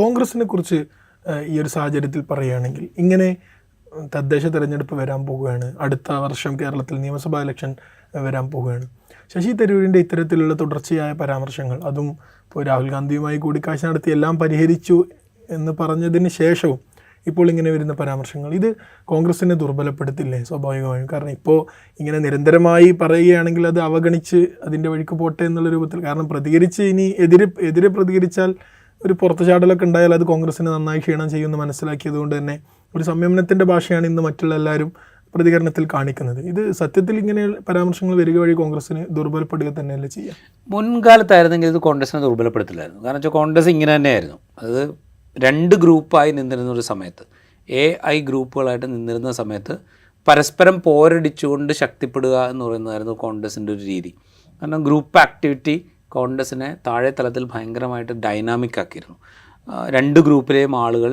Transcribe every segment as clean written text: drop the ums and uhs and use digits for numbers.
കോൺഗ്രസിനെ കുറിച്ച് ഈ ഒരു സാഹചര്യത്തിൽ പറയുകയാണെങ്കിൽ, ഇങ്ങനെ തദ്ദേശ തെരഞ്ഞെടുപ്പ് വരാൻ പോവുകയാണ്, അടുത്ത വർഷം കേരളത്തിൽ നിയമസഭാ ഇലക്ഷൻ വരാൻ പോവുകയാണ്. ശശി തരൂരിൻ്റെ ഇത്തരത്തിലുള്ള തുടർച്ചയായ പരാമർശങ്ങൾ, അതും ഇപ്പോൾ രാഹുൽ ഗാന്ധിയുമായി കൂടിക്കാഴ്ച നടത്തി എല്ലാം പരിഹരിച്ചു എന്ന് പറഞ്ഞതിന് ശേഷവും ഇപ്പോൾ ഇങ്ങനെ വരുന്ന പരാമർശങ്ങൾ, ഇത് കോൺഗ്രസിനെ ദുർബലപ്പെടുത്തില്ലേ സ്വാഭാവികമായും? കാരണം ഇപ്പോൾ ഇങ്ങനെ നിരന്തരമായി പറയുകയാണെങ്കിൽ അത് അവഗണിച്ച് അതിൻ്റെ വഴിക്ക് പോട്ടെ എന്നുള്ള രൂപത്തിൽ, കാരണം പ്രതികരിച്ച് ഇനി എതിരെ പ്രതികരിച്ചാൽ ഒരു പുറത്തുചാടലൊക്കെ ഉണ്ടായാൽ അത് കോൺഗ്രസിന് നന്നായി ക്ഷീണം ചെയ്യുമെന്ന് മനസ്സിലാക്കിയത് കൊണ്ട് തന്നെ ഒരു സംയമനത്തിൻ്റെ ഭാഷയാണ് ഇന്ന് മറ്റുള്ള എല്ലാവരും പ്രതികരണത്തിൽ കാണിക്കുന്നത്. ഇത് സത്യത്തിൽ ഇങ്ങനെ പരാമർശങ്ങൾ വരിക വഴി കോൺഗ്രസിന് ദുർബലപ്പെടുക തന്നെയല്ലേ ചെയ്യുക? മുൻകാലത്തായിരുന്നെങ്കിൽ ഇത് കോൺഗ്രസിനെ ദുർബലപ്പെടുത്തില്ലായിരുന്നു. കാരണം വെച്ചാൽ കോൺഗ്രസ് ഇങ്ങനെ തന്നെയായിരുന്നു. അത് 2 ഗ്രൂപ്പായി നിന്നിരുന്ന ഒരു സമയത്ത്, AI ഗ്രൂപ്പുകളായിട്ട് നിന്നിരുന്ന സമയത്ത് പരസ്പരം പോരടിച്ചുകൊണ്ട് ശക്തിപ്പെടുക എന്ന് പറയുന്നതായിരുന്നു കോൺഗ്രസിൻ്റെ ഒരു രീതി. കാരണം ഗ്രൂപ്പ് ആക്ടിവിറ്റി കോൺഗ്രസിനെ താഴെ തലത്തിൽ ഭയങ്കരമായിട്ട് ഡൈനാമിക് ആക്കിയിരുന്നു. 2 ഗ്രൂപ്പിലെയും ആളുകൾ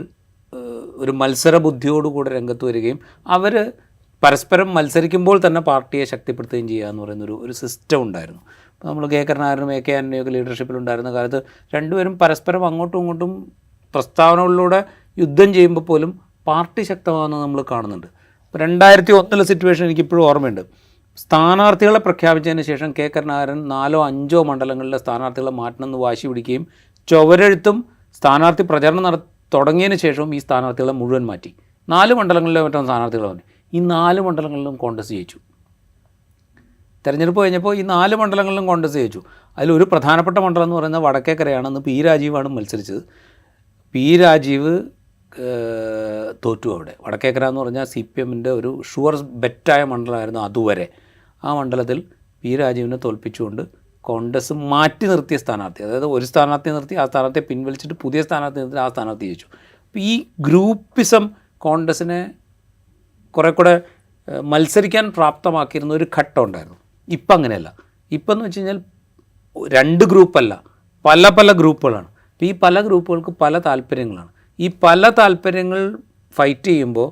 ഒരു മത്സര ബുദ്ധിയോടുകൂടെ രംഗത്ത് വരികയും അവർ പരസ്പരം മത്സരിക്കുമ്പോൾ തന്നെ പാർട്ടിയെ ശക്തിപ്പെടുത്തുകയും ചെയ്യുക എന്ന് പറയുന്നൊരു സിസ്റ്റം ഉണ്ടായിരുന്നു. അപ്പോൾ നമ്മൾ കെ കരുണാകരനും AK ആൻ്റണിയൊക്കെ ലീഡർഷിപ്പിലുണ്ടായിരുന്ന കാലത്ത് രണ്ടുപേരും പരസ്പരം അങ്ങോട്ടും ഇങ്ങോട്ടും പ്രസ്താവനകളിലൂടെ യുദ്ധം ചെയ്യുമ്പോൾ പോലും പാർട്ടി ശക്തമാകുന്നത് നമ്മൾ കാണുന്നുണ്ട്. ഇപ്പോൾ 2001 സിറ്റുവേഷൻ എനിക്കിപ്പോഴും ഓർമ്മയുണ്ട്. സ്ഥാനാർത്ഥികളെ പ്രഖ്യാപിച്ചതിന് ശേഷം കെ കരുണാകരൻ 4 or 5 മണ്ഡലങ്ങളിലെ സ്ഥാനാർത്ഥികളെ മാറ്റണമെന്ന് വാശി പിടിക്കുകയും ചുവരെഴുത്തും സ്ഥാനാർത്ഥി പ്രചരണം തുടങ്ങിയതിന് ശേഷവും ഈ സ്ഥാനാർത്ഥികളെ മുഴുവൻ മാറ്റി. 4 മണ്ഡലങ്ങളിലെ മറ്റോ സ്ഥാനാർത്ഥികളെ മാറ്റി. ഈ 4 മണ്ഡലങ്ങളിലും കോൺഗ്രസ് ജയിച്ചു. തെരഞ്ഞെടുപ്പ് കഴിഞ്ഞപ്പോൾ ഈ 4 മണ്ഡലങ്ങളിലും കോൺഗ്രസ് ജയിച്ചു. അതിലൊരു പ്രധാനപ്പെട്ട മണ്ഡലം എന്ന് പറയുന്നത് വടക്കേക്കരയാണെന്ന് P. രാജീവാണ് മത്സരിച്ചത്. P. രാജീവ് തോറ്റു. അവിടെ വടക്കേക്കര എന്ന് പറഞ്ഞാൽ CPMൻ്റെ ഒരു ഷുവർ ബെറ്റായ മണ്ഡലമായിരുന്നു അതുവരെ. ആ മണ്ഡലത്തിൽ P. രാജീവിനെ തോൽപ്പിച്ചുകൊണ്ട് കോൺഗ്രസ് മാറ്റി നിർത്തിയ സ്ഥാനാർത്ഥി, അതായത് ഒരു സ്ഥാനാർത്ഥി നിർത്തി ആ സ്ഥാനാർത്ഥിയെ പിൻവലിച്ചിട്ട് പുതിയ സ്ഥാനാർത്ഥി നിർത്തി ആ സ്ഥാനാർത്ഥി ജയിച്ചു. അപ്പോൾ ഈ ഗ്രൂപ്പിസം കോൺഗ്രസിനെ കുറേ കൂടെ മത്സരിക്കാൻ പ്രാപ്തമാക്കിയിരുന്ന ഒരു ഘട്ടം ഉണ്ടായിരുന്നു. ഇപ്പം അങ്ങനെയല്ല. ഇപ്പം എന്ന് വെച്ച് കഴിഞ്ഞാൽ 2 ഗ്രൂപ്പല്ല, പല ഗ്രൂപ്പുകളാണ്. അപ്പോൾ ഈ പല ഗ്രൂപ്പുകൾക്ക് പല താല്പര്യങ്ങളാണ്. ഈ പല താല്പര്യങ്ങൾ ഫൈറ്റ് ചെയ്യുമ്പോൾ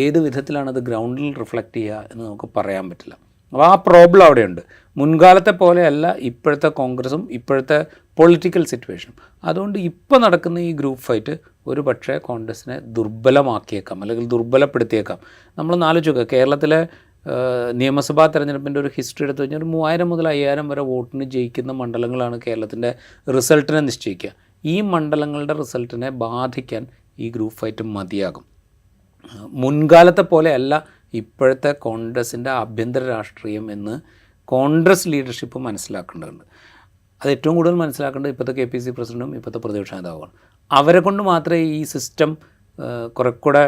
ഏത് വിധത്തിലാണ് അത് ഗ്രൗണ്ടിൽ റിഫ്ലക്റ്റ് ചെയ്യുക എന്ന് നമുക്ക് പറയാൻ പറ്റില്ല. അപ്പോൾ ആ പ്രോബ്ലം അവിടെയുണ്ട്. മുൻകാലത്തെ പോലെയല്ല ഇപ്പോഴത്തെ കോൺഗ്രസും ഇപ്പോഴത്തെ പൊളിറ്റിക്കൽ സിറ്റുവേഷനും. അതുകൊണ്ട് ഇപ്പോൾ നടക്കുന്ന ഈ ഗ്രൂപ്പ് ഫൈറ്റ് ഒരു പക്ഷേ കോൺഗ്രസിനെ ദുർബലമാക്കിയേക്കാം, അല്ലെങ്കിൽ ദുർബലപ്പെടുത്തിയേക്കാം. നമ്മൾ ആലോചിക്കുക, കേരളത്തിലെ നിയമസഭാ തെരഞ്ഞെടുപ്പിൻ്റെ ഒരു ഹിസ്റ്ററി എടുത്തു കഴിഞ്ഞാൽ ഒരു 3000 മുതൽ 5000 വരെ വോട്ടിന് ജയിക്കുന്ന മണ്ഡലങ്ങളാണ് കേരളത്തിൻ്റെ റിസൾട്ടിനെ നിശ്ചയിക്കുക. ഈ മണ്ഡലങ്ങളുടെ റിസൾട്ടിനെ ബാധിക്കാൻ ഈ ഗ്രൂപ്പ് ഫൈറ്റ് മതിയാകും. മുൻകാലത്തെ പോലെയല്ല ഇപ്പോഴത്തെ കോൺഗ്രസിൻ്റെ ആഭ്യന്തര രാഷ്ട്രീയം എന്ന് കോൺഗ്രസ് ലീഡർഷിപ്പ് മനസ്സിലാക്കേണ്ടതുണ്ട്. അത് ഏറ്റവും കൂടുതൽ മനസ്സിലാക്കേണ്ടത് ഇപ്പോഴത്തെ KPC പ്രസിഡൻറ്റും ഇപ്പോഴത്തെ പ്രതിപക്ഷ നേതാവുമാണ്. അവരെ കൊണ്ട് മാത്രമേ ഈ സിസ്റ്റം കുറേക്കൂടെ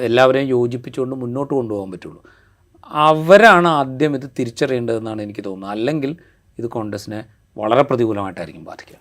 എല്ലാവരെയും യോജിപ്പിച്ചുകൊണ്ട് മുന്നോട്ട് കൊണ്ടുപോകാൻ പറ്റുള്ളൂ. അവരാണ് ആദ്യം ഇത് തിരിച്ചറിയേണ്ടതെന്നാണ് എനിക്ക് തോന്നുന്നത്. അല്ലെങ്കിൽ ഇത് കോൺഗ്രസിനെ വളരെ പ്രതികൂലമായിട്ടായിരിക്കും ബാധിക്കുക.